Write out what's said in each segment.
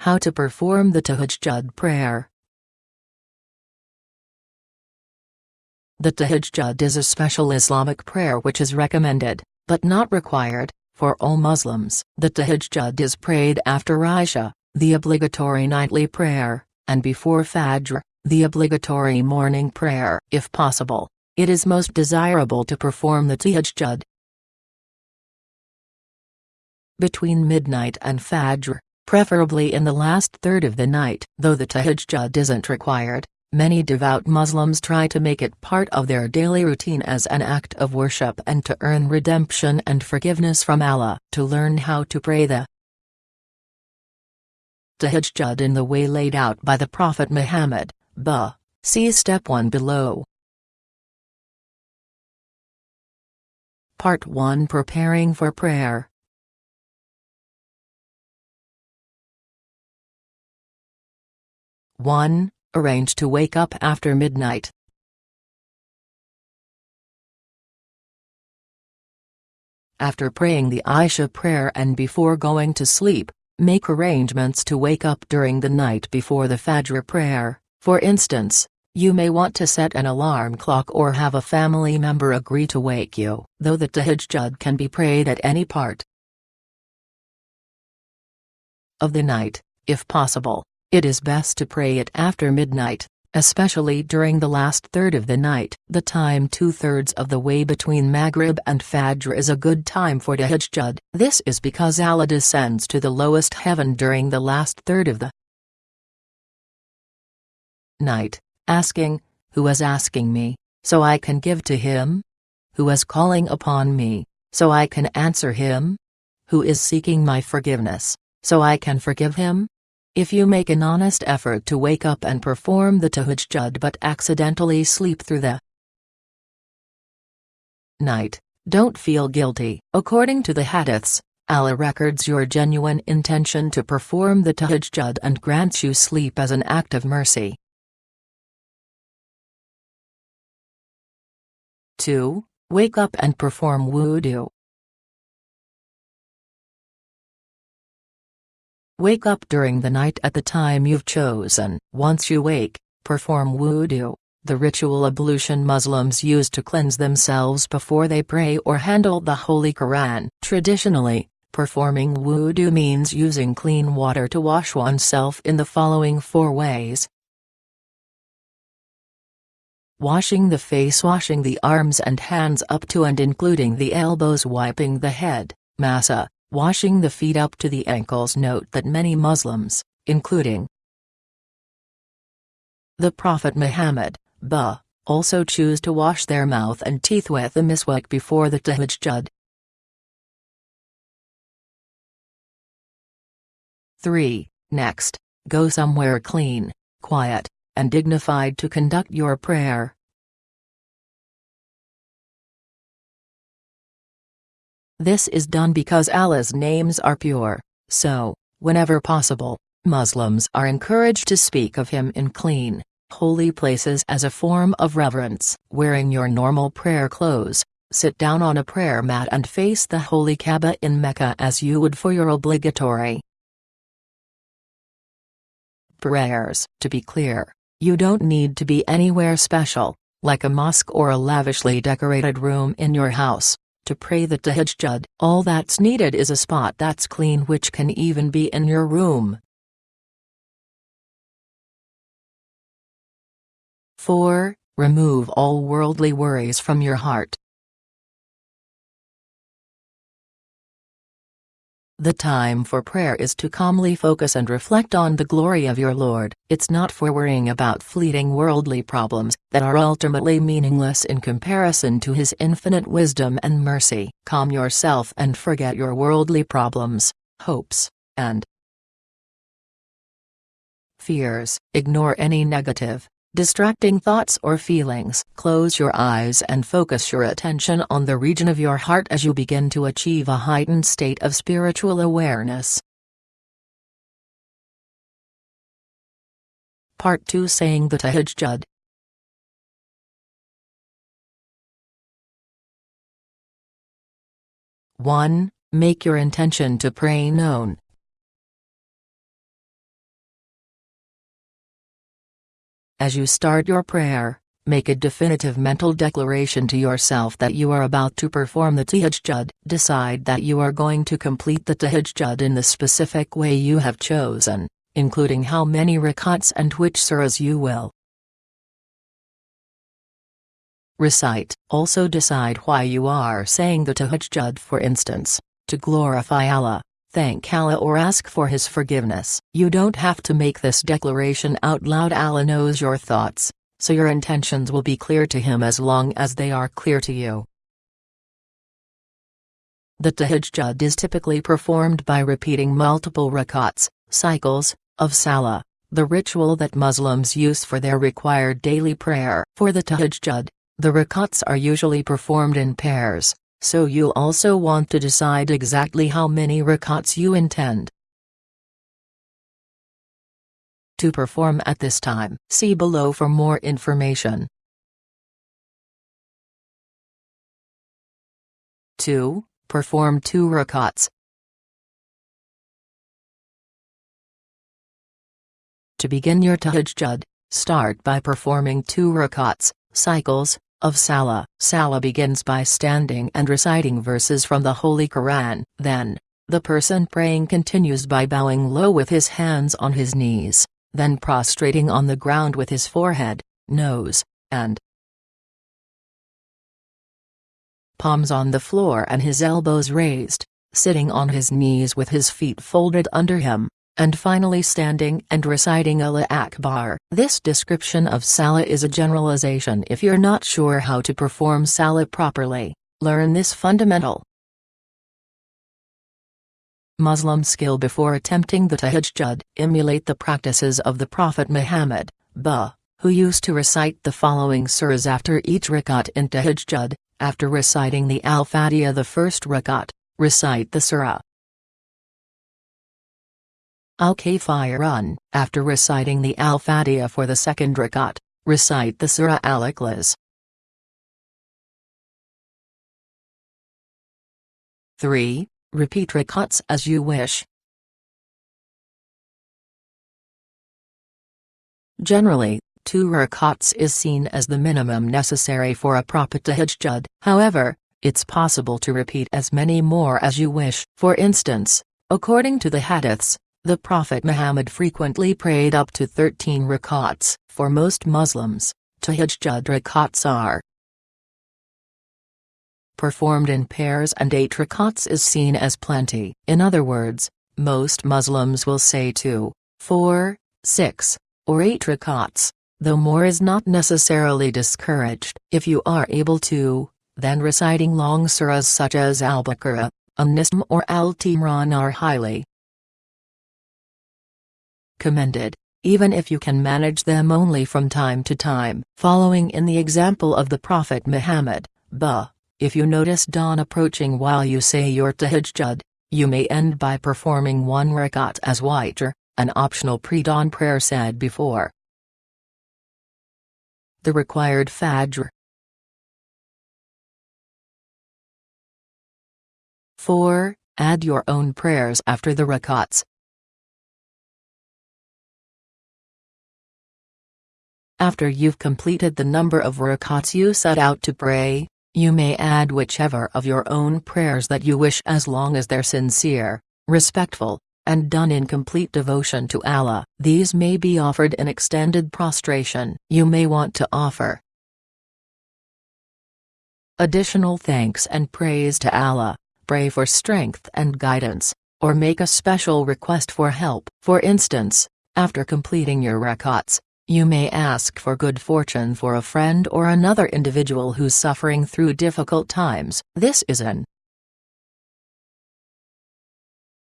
How to perform the Tahajjud prayer. The Tahajjud is a special Islamic prayer which is recommended, but not required, for all Muslims. The Tahajjud is prayed after Isha, the obligatory nightly prayer, and before Fajr, the obligatory morning prayer. If possible, it is most desirable to perform the Tahajjud between midnight and Fajr, preferably in the last third of the night. Though the Tahajjud isn't required, many devout Muslims try to make it part of their daily routine as an act of worship and to earn redemption and forgiveness from Allah. To learn how to pray the Tahajjud in the way laid out by the Prophet Muhammad, see step 1 below. Part 1: Preparing for prayer. (1) Arrange to wake up after midnight. After praying the Isha prayer and before going to sleep, make arrangements to wake up during the night before the Fajr prayer. For instance, you may want to set an alarm clock or have a family member agree to wake you. Though the Tahajjud can be prayed at any part of the night, if possible, it is best to pray it after midnight, especially during the last third of the night. The time 2/3 of the way between Maghrib and Fajr is a good time for Tahajjud. This is because Allah descends to the lowest heaven during the last third of the night, asking, "Who is asking me, so I can give to him? Who is calling upon me, so I can answer him? Who is seeking my forgiveness, so I can forgive him?" If you make an honest effort to wake up and perform the Tahajjud but accidentally sleep through the night, don't feel guilty. According to the hadiths, Allah records your genuine intention to perform the Tahajjud and grants you sleep as an act of mercy. 2. Wake up and perform wudu. Wake up during the night at the time you've chosen. Once you wake, perform wudu, the ritual ablution Muslims use to cleanse themselves before they pray or handle the Holy Quran. Traditionally, performing wudu means using clean water to wash oneself in the following 4 ways. Washing the face, washing the arms and hands up to and including the elbows, wiping the head, masa, washing the feet up to the ankles. Note that many Muslims, including the Prophet Muhammad, also choose to wash their mouth and teeth with a miswak before the Tahajjud. 3. Next, go somewhere clean, quiet, and dignified to conduct your prayer. This is done because Allah's names are pure, so, whenever possible, Muslims are encouraged to speak of Him in clean, holy places as a form of reverence. Wearing your normal prayer clothes, sit down on a prayer mat and face the Holy Kaaba in Mecca as you would for your obligatory prayers. To be clear, you don't need to be anywhere special, like a mosque or a lavishly decorated room in your house, to pray the Tahajjud. All that's needed is a spot that's clean, which can even be in your room. 4. Remove all worldly worries from your heart. The time for prayer is to calmly focus and reflect on the glory of your Lord. It's not for worrying about fleeting worldly problems that are ultimately meaningless in comparison to His infinite wisdom and mercy. Calm yourself and forget your worldly problems, hopes, and fears. Ignore any negative, distracting thoughts or feelings. Close your eyes and focus your attention on the region of your heart as you begin to achieve a heightened state of spiritual awareness. Part 2: Saying the Tahajjud. (1) Make your intention to pray known. As you start your prayer, make a definitive mental declaration to yourself that you are about to perform the Tahajjud. Decide that you are going to complete the Tahajjud in the specific way you have chosen, including how many rakats and which surahs you will recite. Also decide why you are saying the Tahajjud, for instance, to glorify Allah, thank Allah, or ask for His forgiveness. You don't have to make this declaration out loud. Allah knows your thoughts, so your intentions will be clear to Him as long as they are clear to you. The Tahajjud is typically performed by repeating multiple rakats, cycles, of salah, the ritual that Muslims use for their required daily prayer. For the Tahajjud, the rakats are usually performed in pairs, so you also want to decide exactly how many rakats you intend to perform at this time. See below for more information. 2. Perform 2 rakats. To begin your Tahajjud, start by performing 2 rakats, cycles, of salah. Salah begins by standing and reciting verses from the Holy Quran. Then, the person praying continues by bowing low with his hands on his knees, then prostrating on the ground with his forehead, nose, and palms on the floor and his elbows raised, sitting on his knees with his feet folded under him, and finally standing and reciting Allah Akbar. This description of Salah is a generalization. If you're not sure how to perform Salah properly, learn this fundamental Muslim skill before attempting the Tahajjud. Emulate the practices of the Prophet Muhammad, who used to recite the following surahs after each rakat in Tahajjud. After reciting the Al-Fatiha the first rakat, recite the surah Al-Kafirun. After reciting the Al-Fatiha for the second rakat, recite the surah Al-Ikhlas. 3. Repeat rakats as you wish. Generally, 2 rakats is seen as the minimum necessary for a proper Tahajjud. However, it's possible to repeat as many more as you wish. For instance, according to the hadiths, the Prophet Muhammad frequently prayed up to 13 rakats. For most Muslims, Tahajjud rakats are performed in pairs and 8 rakats is seen as plenty. In other words, most Muslims will say 2, 4, 6, or 8 rakats, though more is not necessarily discouraged. If you are able to, then reciting long surahs such as Al-Baqarah, An-Nism or Al-Timran are highly commended, even if you can manage them only from time to time. Following in the example of the Prophet Muhammad, if you notice dawn approaching while you say your Tahajjud, you may end by performing 1 rakat as witr, an optional pre-dawn prayer said before the required Fajr. 4. Add your own prayers after the rakats. After you've completed the number of rakats you set out to pray, you may add whichever of your own prayers that you wish as long as they're sincere, respectful, and done in complete devotion to Allah. These may be offered in extended prostration. You may want to offer additional thanks and praise to Allah, pray for strength and guidance, or make a special request for help. For instance, after completing your rakats, you may ask for good fortune for a friend or another individual who's suffering through difficult times. This is an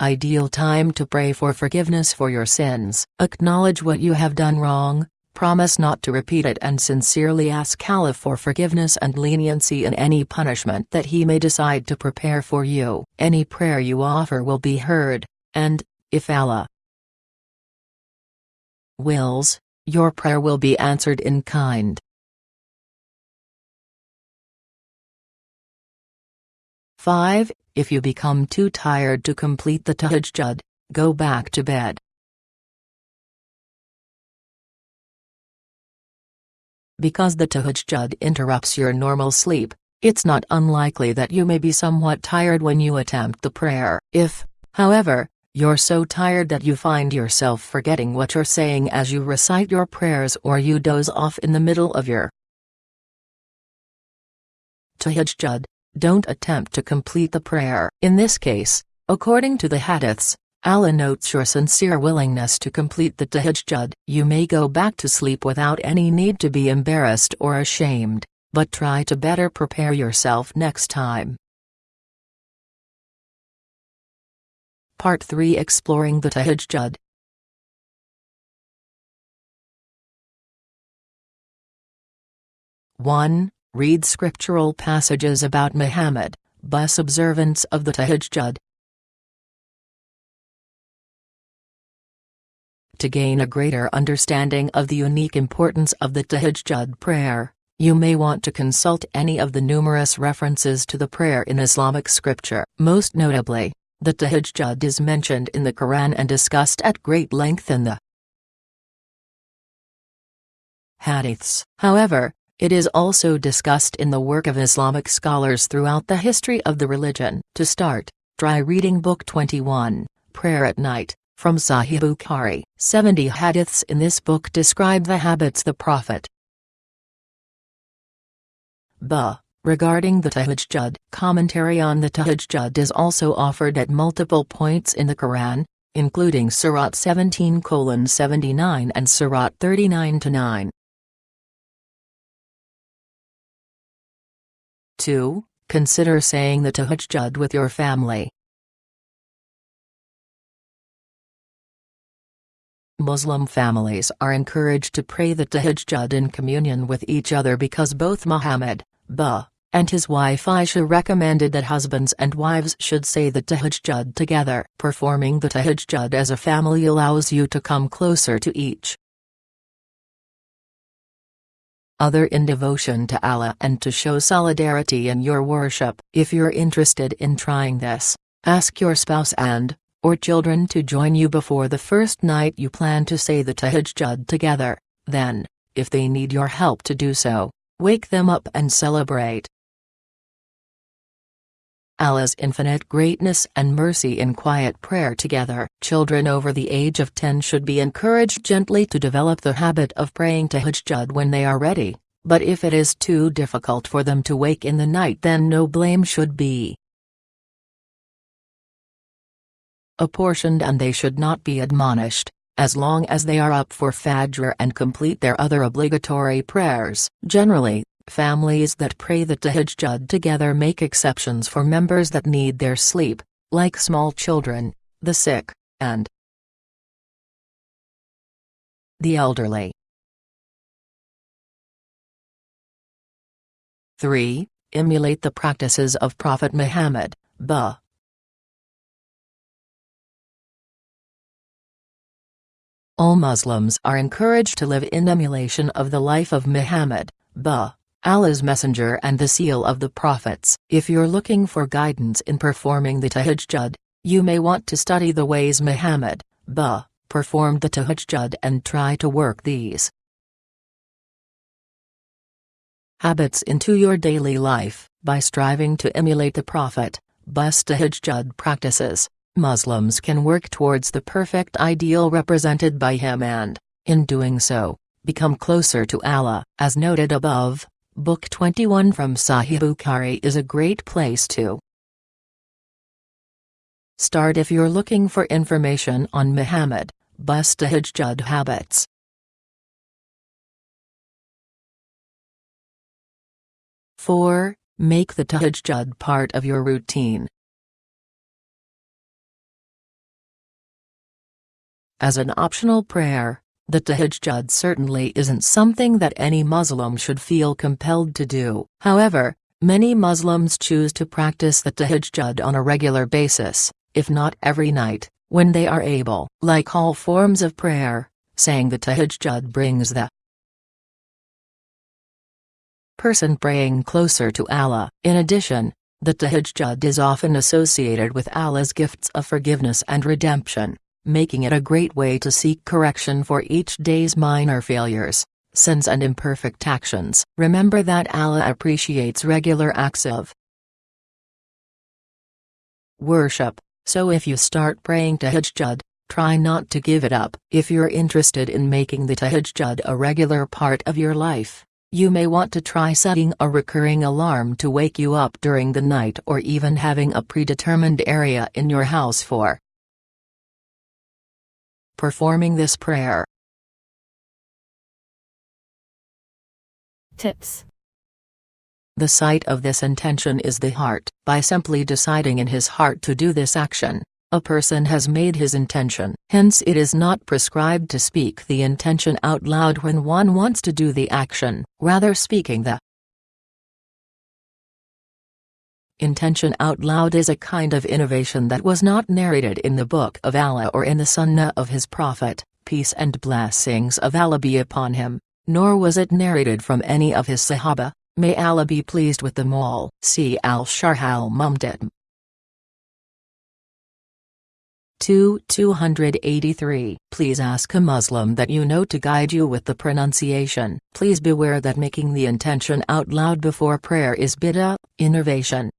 ideal time to pray for forgiveness for your sins. Acknowledge what you have done wrong, promise not to repeat it, and sincerely ask Allah for forgiveness and leniency in any punishment that He may decide to prepare for you. Any prayer you offer will be heard, and, if Allah wills, your prayer will be answered in kind. 5. If you become too tired to complete the Tahajjud, go back to bed. Because the tahajjud interrupts your normal sleep, it's not unlikely that you may be somewhat tired when you attempt the prayer. If, however, you're so tired that you find yourself forgetting what you're saying as you recite your prayers, or you doze off in the middle of your tahajjud, don't attempt to complete the prayer. In this case, according to the hadiths, Allah notes your sincere willingness to complete the tahajjud. You may go back to sleep without any need to be embarrassed or ashamed, but try to better prepare yourself next time. Part 3, Exploring the Tahajjud. (1) Read scriptural passages about Muhammad, bus observance of the Tahajjud. To gain a greater understanding of the unique importance of the Tahajjud prayer, you may want to consult any of the numerous references to the prayer in Islamic scripture. Most notably, the Tahajjud is mentioned in the Quran and discussed at great length in the hadiths. However, it is also discussed in the work of Islamic scholars throughout the history of the religion. To start, try reading Book 21, Prayer at Night, from Sahih Bukhari. 70 hadiths in this book describe the habits the Prophet. Regarding the Tahajjud, commentary on the Tahajjud is also offered at multiple points in the Quran, including Surat 17:79 and Surat 39-9. 2. Consider saying the Tahajjud with your family. Muslim families are encouraged to pray the Tahajjud in communion with each other because both Muhammad and his wife Aisha recommended that husbands and wives should say the Tahajjud together. Performing the Tahajjud as a family allows you to come closer to each other in devotion to Allah and to show solidarity in your worship. If you're interested in trying this, ask your spouse or children to join you before the first night you plan to say the Tahajjud together. Then, if they need your help to do so, wake them up and celebrate Allah's infinite greatness and mercy in quiet prayer together. Children over the age of 10 should be encouraged gently to develop the habit of praying Tahajjud when they are ready, but if it is too difficult for them to wake in the night, then no blame should be apportioned and they should not be admonished, as long as they are up for Fajr and complete their other obligatory prayers. Generally, families that pray the Tahajjud together make exceptions for members that need their sleep, like small children, the sick, and the elderly. 3. Emulate the practices of Prophet Muhammad. All Muslims are encouraged to live in emulation of the life of Muhammad, Allah's messenger and the seal of the prophets. If you're looking for guidance in performing the Tahajjud, you may want to study the ways Muhammad, performed the Tahajjud and try to work these habits into your daily life. By striving to emulate the Prophet's Tahajjud practices, Muslims can work towards the perfect ideal represented by him and, in doing so, become closer to Allah. As noted above, Book 21 from Sahih Bukhari is a great place to start if you're looking for information on Muhammad's Tahajjud habits. 4. Make the Tahajjud part of your routine. As an optional prayer, the Tahajjud certainly isn't something that any Muslim should feel compelled to do. However, many Muslims choose to practice the Tahajjud on a regular basis, if not every night, when they are able. Like all forms of prayer, saying the Tahajjud brings the person praying closer to Allah. In addition, the Tahajjud is often associated with Allah's gifts of forgiveness and redemption, making it a great way to seek correction for each day's minor failures, sins and imperfect actions. Remember that Allah appreciates regular acts of worship, so if you start praying Tahajjud, try not to give it up. If you're interested in making the Tahajjud a regular part of your life, you may want to try setting a recurring alarm to wake you up during the night, or even having a predetermined area in your house for performing this prayer. Tips. The site of this intention is the heart. By simply deciding in his heart to do this action, a person has made his intention. Hence it is not prescribed to speak the intention out loud when one wants to do the action, rather speaking the intention out loud is a kind of innovation that was not narrated in the Book of Allah or in the Sunnah of his Prophet, peace and blessings of Allah be upon him, nor was it narrated from any of his Sahaba, may Allah be pleased with them all. See Al-Sharh al-Mumtad. 283. Please ask a Muslim that you know to guide you with the pronunciation. Please beware that making the intention out loud before prayer is bid'ah, innovation.